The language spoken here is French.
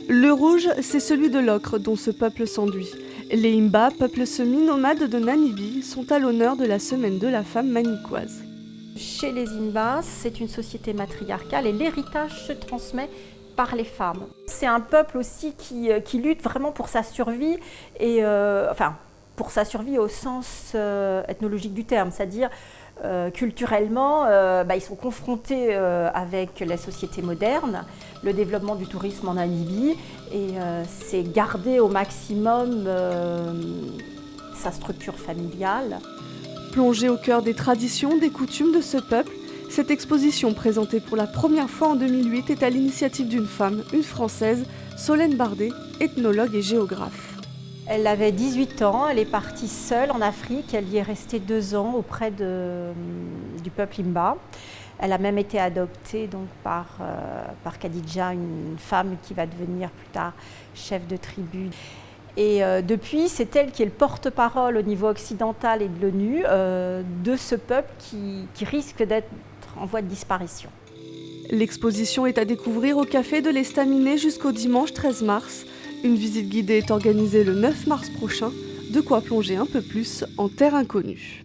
Le rouge, c'est celui de l'ocre dont ce peuple s'enduit. Les Imba, peuple semi-nomade de Namibie, sont à l'honneur de la semaine de la femme manicouise. Chez les Imbas, c'est une société matriarcale et l'héritage se transmet par les femmes. C'est un peuple aussi qui lutte vraiment pour sa survie, et, pour sa survie au sens ethnologique du terme, c'est-à-dire culturellement, ils sont confrontés avec la société moderne, le développement du tourisme en Namibie, et c'est garder au maximum sa structure familiale. Plongée au cœur des traditions, des coutumes de ce peuple, cette exposition présentée pour la première fois en 2008 est à l'initiative d'une femme, une Française, Solène Bardet, ethnologue et géographe. Elle avait 18 ans, elle est partie seule en Afrique, elle y est restée 2 ans auprès du peuple Imba. Elle a même été adoptée donc, par Khadija, une femme qui va devenir plus tard chef de tribu. Et depuis, c'est elle qui est le porte-parole au niveau occidental et de l'ONU de ce peuple qui risque d'être en voie de disparition. L'exposition est à découvrir au Café de l'Estaminet jusqu'au dimanche 13 mars. Une visite guidée est organisée le 9 mars prochain, de quoi plonger un peu plus en terre inconnue.